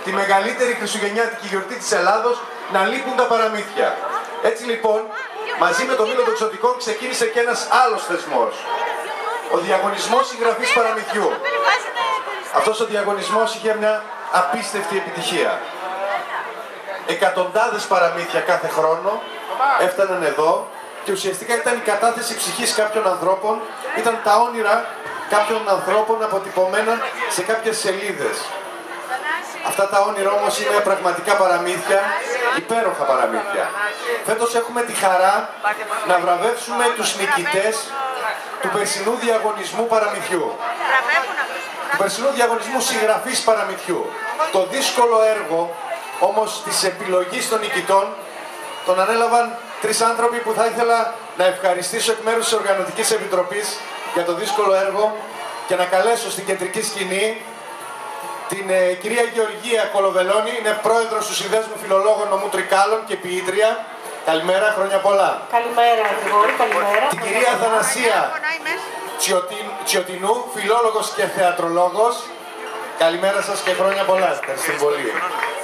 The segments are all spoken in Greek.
τη μεγαλύτερη χριστουγεννιάτικη γιορτή της Ελλάδος να λείπουν τα παραμύθια. Έτσι λοιπόν, μαζί με το Μήλο των Ξωτικών ξεκίνησε και ένας άλλος θεσμός. Ο διαγωνισμός συγγραφής παραμυθιού. Αυτός ο διαγωνισμός είχε μια απίστευτη επιτυχία. Εκατοντάδες παραμύθια κάθε χρόνο έφταναν εδώ και ουσιαστικά ήταν η κατάθεση ψυχής κάποιων ανθρώπων, ήταν τα όνειρα κάποιων ανθρώπων αποτυπωμένα σε κάποιες σελίδες. Αυτά τα όνειρα όμως είναι πραγματικά παραμύθια, υπέροχα παραμύθια. Φέτος έχουμε τη χαρά να βραβεύσουμε τους νικητές του περσινού διαγωνισμού παραμυθιού. Του περσινού διαγωνισμού συγγραφής παραμυθιού. Το δύσκολο έργο όμως της επιλογής των νικητών τον ανέλαβαν τρεις άνθρωποι που θα ήθελα να ευχαριστήσω εκ μέρους της Οργανωτικής Επιτροπής για το δύσκολο έργο και να καλέσω στην κεντρική σκηνή την κυρία Γεωργία Κολοβελώνη, είναι πρόεδρος του Συνδέσμου Φιλολόγων Νομού Τρικάλων και ποιήτρια. Καλημέρα, χρόνια πολλά. Καλημέρα, Γρηγόρη, καλημέρα. Την κυρία Θανασία Τσιωτινού, φιλόλογος και θεατρολόγος. Καλημέρα σας και χρόνια πολλά. Ευχαριστώ πολύ.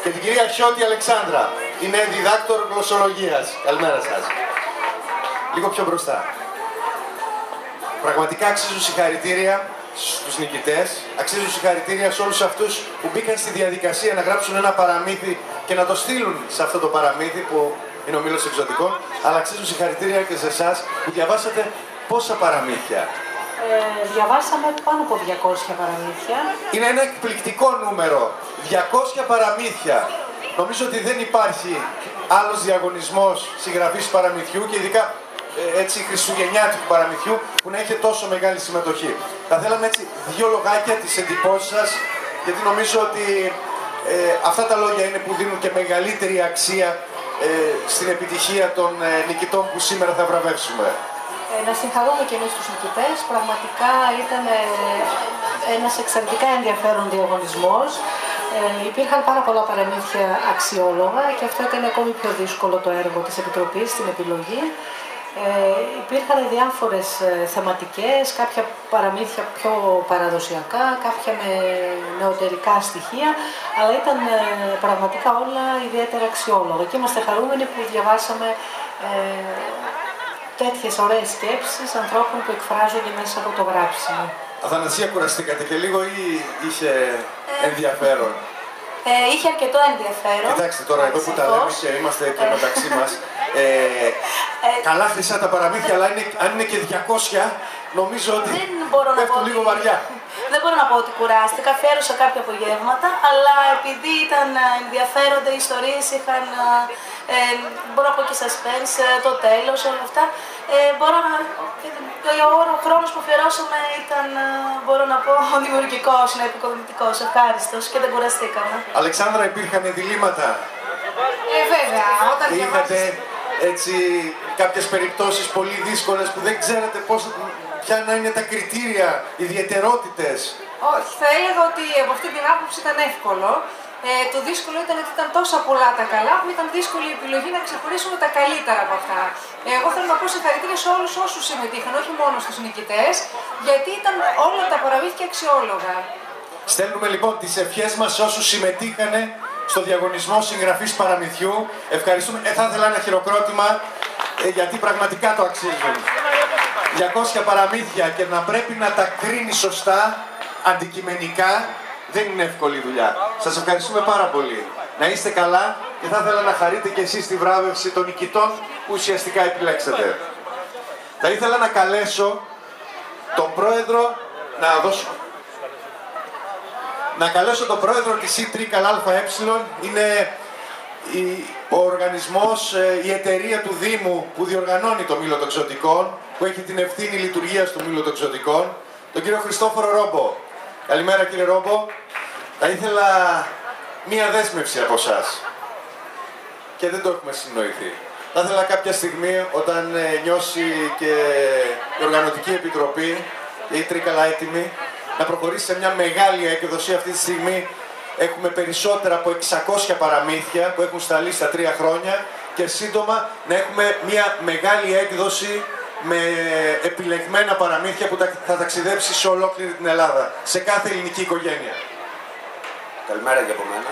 Και την κυρία Χιώτη Αλεξάνδρα, είναι διδάκτορ γλωσσολογίας. Καλημέρα σας. Λίγο πιο μπροστά. Πραγματικά αξίζουν συγχαρητήρια στους νικητές, αξίζουν συγχαρητήρια σε όλους αυτούς που μπήκαν στη διαδικασία να γράψουν ένα παραμύθι και να το στείλουν σε αυτό το παραμύθι που είναι ο Μήλος Εξωτικών, αλλά αξίζουν συγχαρητήρια και σε εσάς που διαβάσατε πόσα παραμύθια. Διαβάσαμε πάνω από 200 παραμύθια. Είναι ένα εκπληκτικό νούμερο. 200 παραμύθια. Νομίζω ότι δεν υπάρχει άλλος διαγωνισμός συγγραφής παραμυθιού και ειδικά έτσι χριστουγεννιάτικου παραμυθιού που να έχει τόσο μεγάλη συμμετοχή. Θα θέλαμε έτσι δύο λογάκια τις εντυπώσεις σας, γιατί νομίζω ότι αυτά τα λόγια είναι που δίνουν και μεγαλύτερη αξία στην επιτυχία των νικητών που σήμερα θα βραβεύσουμε. Να συγχαρούμε και εμείς τους νικητές. Πραγματικά ήταν ένας εξαιρετικά ενδιαφέρον διαγωνισμός. Υπήρχαν πάρα πολλά παραμύθια αξιόλογα και αυτό ήταν ακόμη πιο δύσκολο το έργο της Επιτροπής στην επιλογή. Υπήρχαν διάφορες θεματικές, κάποια παραμύθια πιο παραδοσιακά, κάποια με νεωτερικά στοιχεία, αλλά ήταν πραγματικά όλα ιδιαίτερα αξιόλογα και είμαστε χαρούμενοι που διαβάσαμε τέτοιες ωραίες σκέψεις ανθρώπων που εκφράζονται μέσα από το γράψιμο. Αθανασία, κουραστήκατε και λίγο ή είχε ενδιαφέρον? Είχε αρκετό ενδιαφέρον. Κοιτάξτε τώρα εδώ που τα λέμε και είμαστε και μεταξύ μας. Καλά χρυσά τα παραμύθια, αλλά αν είναι και 200, νομίζω ότι πέφτουν λίγο βαριά. Δεν μπορώ να πω ότι κουράστηκα, αφιέρωσα κάποια απογεύματα, αλλά επειδή ήταν ενδιαφέροντα, οι ιστορίες είχαν, μπορώ να πω και suspense, το τέλος, όλα αυτά, ο χρόνος που αφιερώσαμε ήταν, μπορώ να πω, δημιουργικός, επικοδομητικός, ευχάριστος και δεν κουραστήκαμε. Αλεξάνδρα, υπήρχαν διλήμματα? Βέβαια, όταν είχατε έτσι κάποιες περιπτώσεις πολύ δύσκολες που δεν ξέρετε ποια να είναι τα κριτήρια, ιδιαιτερότητες? Όχι, θα έλεγα ότι από αυτή την άποψη ήταν εύκολο. Το δύσκολο ήταν ότι ήταν τόσα πολλά τα καλά που ήταν δύσκολη η επιλογή να ξεχωρίσουμε τα καλύτερα από αυτά. Εγώ θέλω να πω συγχαρητήρια σε όλους όσους συμμετείχαν, όχι μόνο στους νικητές, γιατί ήταν όλα τα παραμύθια αξιόλογα. Στέλνουμε λοιπόν τις ευχές μας σε όσους συμμετείχαν στο διαγωνισμό συγγραφής παραμυθιού. Ευχαριστούμε. Θα ήθελα ένα χειροκρότημα γιατί πραγματικά το αξίζουν. 200 παραμύθια και να πρέπει να τα κρίνει σωστά, αντικειμενικά, δεν είναι εύκολη δουλειά. Σας ευχαριστούμε πάρα πολύ. Να είστε καλά και θα ήθελα να χαρείτε και εσείς τη βράβευση των νικητών που ουσιαστικά επιλέξατε. Θα ήθελα να καλέσω τον πρόεδρο να καλέσω τον πρόεδρο της ΙΤΡΙΚΑΛ-ΑΕ, είναι ο οργανισμός, η εταιρεία του Δήμου που διοργανώνει το Μήλο των Ξωτικών, που έχει την ευθύνη λειτουργίας του Μήλου των Ξωτικών, τον κύριο Χριστόφορο Ρόμπο. Καλημέρα κύριε Ρόμπο. Θα ήθελα μία δέσμευση από εσάς και δεν το έχουμε συνοηθεί. Θα ήθελα κάποια στιγμή όταν νιώσει και η Οργανωτική Επιτροπή, η ΙΤΡΙΚΑΛ έτοιμη, να προχωρήσει σε μια μεγάλη έκδοση. Αυτή τη στιγμή έχουμε περισσότερα από 600 παραμύθια που έχουν σταλεί στα 3 χρόνια και σύντομα να έχουμε μια μεγάλη έκδοση με επιλεγμένα παραμύθια που θα ταξιδέψει σε ολόκληρη την Ελλάδα, σε κάθε ελληνική οικογένεια. Καλημέρα και από μένα.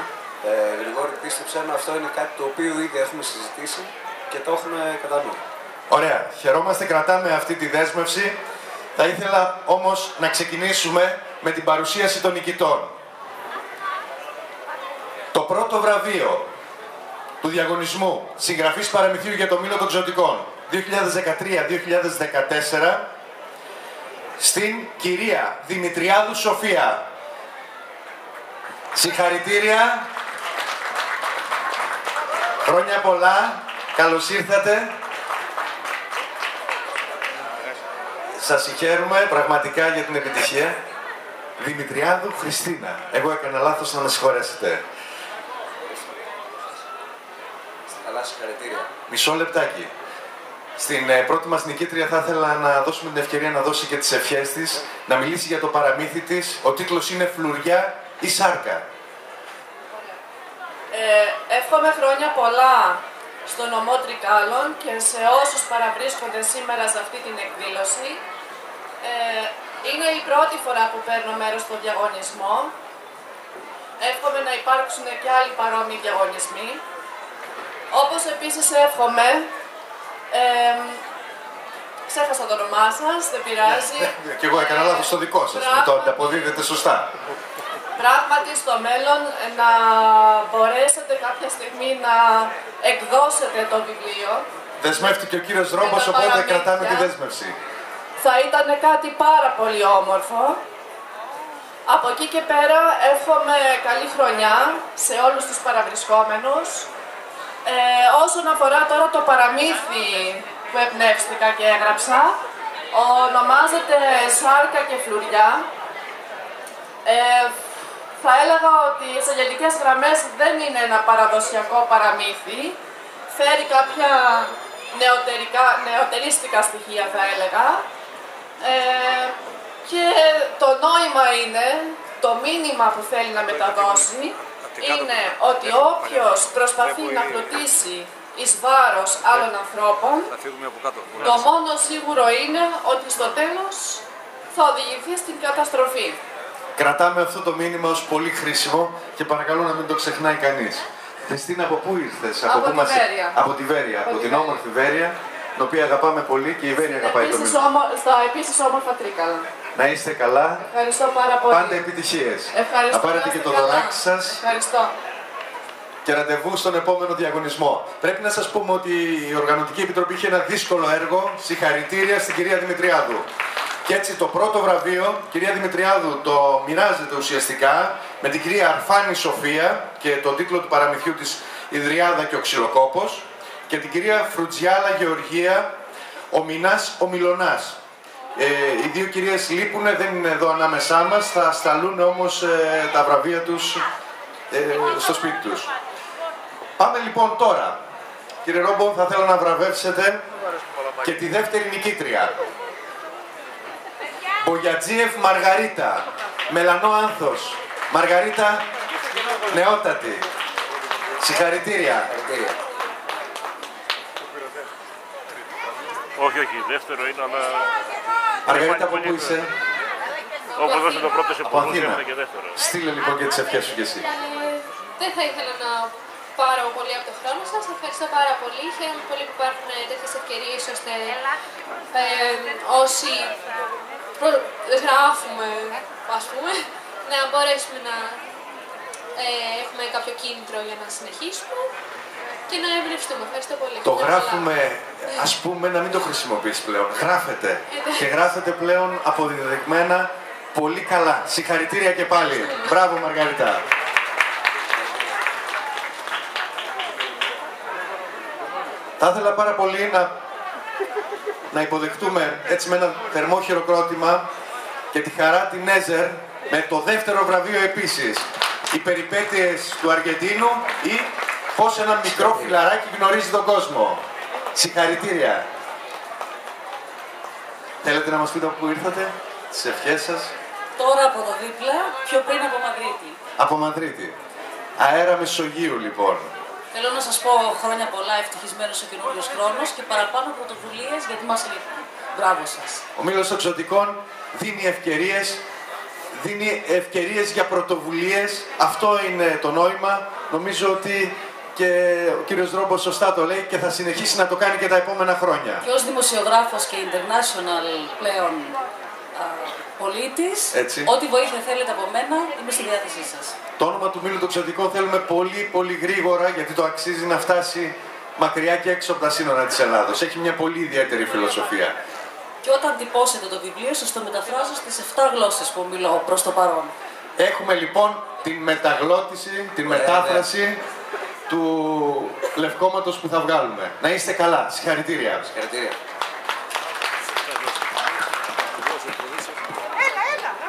Γρηγόρη, πίστεψέ με, αυτό είναι κάτι το οποίο ήδη έχουμε συζητήσει και το έχουμε κατά νου. Ωραία. Χαιρόμαστε, κρατάμε αυτή τη δέσμευση. Θα ήθελα όμως να ξεκινήσουμε με την παρουσίαση των νικητών. Το πρώτο βραβείο του διαγωνισμού συγγραφής παραμυθιού για το Μήλο των Ξωτικών 2013-2014 στην κυρία Δημητριάδου Σοφία. Συγχαρητήρια. Χρόνια πολλά. Καλώς ήρθατε. Σας συγχαίρουμε πραγματικά για την επιτυχία. Δημητριάδου Χριστίνα. Εγώ έκανα λάθος, να με συγχωρέσετε. Καλά, συγχαρητήρια. Μισό λεπτάκι. Στην πρώτη μας νικήτρια θα ήθελα να δώσουμε την ευκαιρία να δώσει και τις ευχές της, να μιλήσει για το παραμύθι της. Ο τίτλος είναι «Φλουριά ή Σάρκα». Εύχομαι χρόνια πολλά στο νομό Τρικάλων και σε όσους παραβρίσκονται σήμερα σε αυτή την εκδήλωση. Είναι η πρώτη φορά που παίρνω μέρος στο διαγωνισμό. Εύχομαι να υπάρξουν και άλλοι παρόμοιοι διαγωνισμοί. Όπως επίσης εύχομαι, ξέχασα το όνομά σας, δεν πειράζει. Και εγώ έκανα λάθος στο δικό σας, το αποδίδετε σωστά. Πράγματι στο μέλλον να μπορέσετε κάποια στιγμή να εκδώσετε το βιβλίο. Δεσμεύτηκε ο κύριος Ρόμπος, οπότε κρατάμε τη δέσμευση. Θα ήταν κάτι πάρα πολύ όμορφο. Από εκεί και πέρα εύχομαι καλή χρονιά σε όλους τους παραβρισκόμενους. Όσον αφορά τώρα το παραμύθι που εμπνεύστηκα και έγραψα, ονομάζεται «Σάρκα και Φλουριά». Θα έλεγα ότι σε γενικές γραμμές δεν είναι ένα παραδοσιακό παραμύθι. Φέρει κάποια νεωτερίστικα στοιχεία, θα έλεγα. Και το νόημα είναι, το μήνυμα που θέλει να μεταδώσει, είναι ότι όποιος προσπαθεί να πλουτίσει εις βάρος άλλων ανθρώπων, το μόνο σίγουρο είναι ότι στο τέλος θα οδηγηθεί στην καταστροφή. Κρατάμε αυτό το μήνυμα ως πολύ χρήσιμο και παρακαλώ να μην το ξεχνάει κανείς. Χριστίνα, από πού ήρθες? Από τη Βέρεια. Από τη Βέρεια, από την όμορφη Βέρεια, την οποία αγαπάμε πολύ και η Βέρεια αγαπάει το μήνυμα. Στα επίσης όμορφα Τρίκαλα. Να είστε καλά. Ευχαριστώ πάρα πολύ. Πάντα επιτυχίες. Ευχαριστώ. Να πάρετε και το δωράκι σας. Ευχαριστώ. Και ραντεβού στον επόμενο διαγωνισμό. Πρέπει να σας πούμε ότι η Οργανωτική Επιτροπή είχε ένα δύσκολο έργο. Συγχαρητήρια στην κυρία Δημητριάδου. Και έτσι το πρώτο βραβείο, κυρία Δημητριάδου, το μοιράζεται ουσιαστικά με την κυρία Αρφάνη Σοφία και τον τίτλο του παραμυθιού της «Η Δριάδα και ο Ξυλοκόπος» και την κυρία Φρουτζιάλα Γεωργία «Ο Μινάς ο Μιλωνάς». Οι δύο κυρίες λείπουνε, δεν είναι εδώ ανάμεσά μας, θα σταλούν όμως τα βραβεία τους στο σπίτι τους. Πάμε λοιπόν τώρα. Κύριε Ρόμπο, θα θέλω να βραβεύσετε και τη δεύτερη νικήτρια. Μπογιατζίεφ Μαργαρίτα, μελανό άνθος. Μαργαρίτα, νεότατη. Συγχαρητήρια. Όχι, δεύτερο είναι, αλλά... Μαργαρίτα, από πού είσαι? Όπως δώσε το πρώτο σε πολλούς, είναι και δεύτερο. Στείλε λοιπόν και τις ευχές σου κι εσύ. Δεν θα ήθελα να πάρω πολύ από το χρόνο σας. Ευχαριστώ πάρα πολύ. Χαίρομαι πολύ που υπάρχουν τέτοιες ευκαιρίες ώστε όσοι γράφουμε, ας πούμε, να μπορέσουμε να έχουμε κάποιο κίνητρο για να συνεχίσουμε και να εμπνευστούμε. Ευχαριστώ πολύ. Το γράφουμε, ας πούμε, να μην το χρησιμοποιείς πλέον. Γράφετε. Και γράφετε πλέον αποδεδειγμένα πολύ καλά. Συγχαρητήρια και πάλι. Μπράβο, Μαργαρίτα. Θα ήθελα πάρα πολύ να υποδεχτούμε έτσι με ένα θερμό χειροκρότημα και τη χαρά την Έζερ με το δεύτερο βραβείο επίσης. Οι περιπέτειες του Αργεντίνου ή πώς ένα μικρό φιλαράκι γνωρίζει τον κόσμο. Συγχαρητήρια. Θέλετε να μας πείτε από πού ήρθατε, τις ευχές σας? Τώρα από το δίπλα, πιο πριν από Μαδρίτη. Από Μαδρίτη. Αέρα Μεσογείου λοιπόν. Θέλω να σας πω χρόνια πολλά, ευτυχισμένος ο καινούριος χρόνος και παραπάνω πρωτοβουλίες γιατί μας λείπουν. Μπράβο σας. Ο Μήλος των Ξωτικών δίνει ευκαιρίες δίνει ευκαιρίες για πρωτοβουλίες. Αυτό είναι το νόημα. Νομίζω ότι και ο κύριος Δρόμπος σωστά το λέει και θα συνεχίσει να το κάνει και τα επόμενα χρόνια. Και ως δημοσιογράφος και international πλέον πολίτης, ό,τι βοήθεια θέλετε από μένα, είμαι στη διάθεσή σας. Το όνομα του Μήλου των Ξωτικών θέλουμε πολύ γρήγορα, γιατί το αξίζει να φτάσει μακριά και έξω από τα σύνορα της Ελλάδος. Έχει μια πολύ ιδιαίτερη φιλοσοφία. Και όταν τυπώσετε το βιβλίο σας, το μεταφράζω στις 7 γλώσσες που μιλώ προς το παρόν. Έχουμε λοιπόν την μεταγλώτηση, την μετάφραση του λευκόματος που θα βγάλουμε. Να είστε καλά. Συγχαρητήρια. Συγχαρητήρια.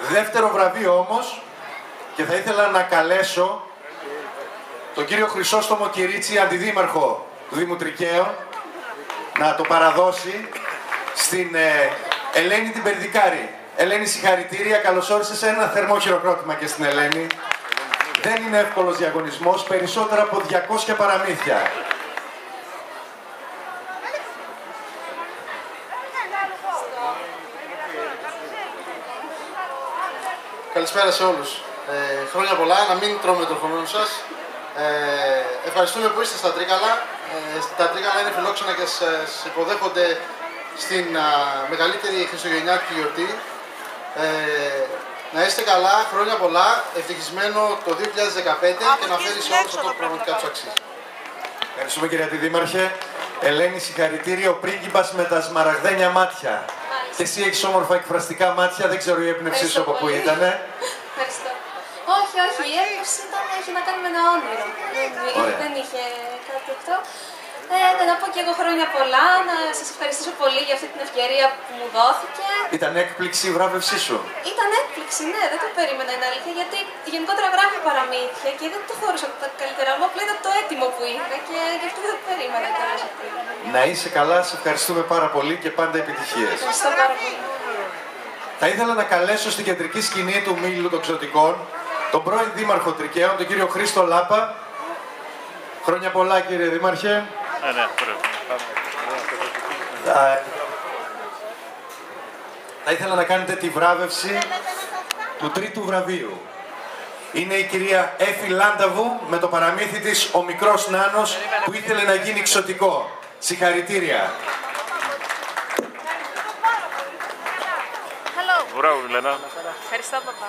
Δεύτερο βραβείο όμως, και θα ήθελα να καλέσω τον κύριο Χρυσόστομο Κυρίτσι, αντιδήμαρχο του Δήμου Τρικαίων, να το παραδώσει στην Ελένη την Περδικάρη. Ελένη, συγχαρητήρια, καλώς όρισες, ένα θερμό χειροκρότημα και στην Ελένη. Δεν είναι εύκολος διαγωνισμός, περισσότερα από 200 παραμύθια. Καλησπέρα σε όλους. Χρόνια πολλά, να μην τρώμε το χρόνο σας. Ευχαριστούμε που είστε στα Τρίκαλα. Τα Τρίκαλα είναι φιλόξενα και σας υποδέχονται στην μεγαλύτερη χριστουγεννιάτικη γιορτή. Να είστε καλά, χρόνια πολλά, ευτυχισμένο το 2015 και να φέρει σε όλους αυτό που πραγματικά τους αξίζει. Ευχαριστούμε κύριε Αντιδήμαρχε. Ελένη, συγχαρητήρια, ο πρίγκιπας με τα σμαραγδένια μάτια. Και εσύ έχεις όμορφα εκφραστικά μάτια, δεν ξέρω η έμπνευσή σου από πού ήτανε. Ευχαριστώ. Όχι, η έμπνευση είχε να κάνει με ένα όνειρο. Δεν είχε κάτι αυτό. Να πω και εγώ χρόνια πολλά, να σας ευχαριστήσω πολύ για αυτή την ευκαιρία που μου δόθηκε. Ήταν έκπληξη η βράβευσή σου? Ήταν έκπληξη, ναι, δεν το περίμενα, είναι αλήθεια, γιατί γενικότερα γράφω παραμύθια και δεν το θεωρούσα από τα καλύτερα μου, απλά ήταν το έτοιμο που είχα και γι' αυτό δεν το περίμενα κιόλας αυτή. Να είσαι καλά, σε ευχαριστούμε πάρα πολύ και πάντα επιτυχίες. Ευχαριστώ πάρα πολύ. Θα ήθελα να καλέσω στην κεντρική σκηνή του Μήλου των Ξωτικών τον πρώην Δήμαρχο Τρικαίων, τον κύριο Χρήστο Λάπα. Χρόνια πολλά κύριε Δήμαρχε. Ναι, θα ήθελα να κάνετε τη βράβευση του τρίτου βραβείου. Είναι η κυρία Έφη Λάνταβου με το παραμύθι της «Ο μικρός Νάνος που ήθελε να γίνει ξωτικό». Συγχαρητήρια. Μπράβο, Μιλένα. Ευχαριστώ, παπά.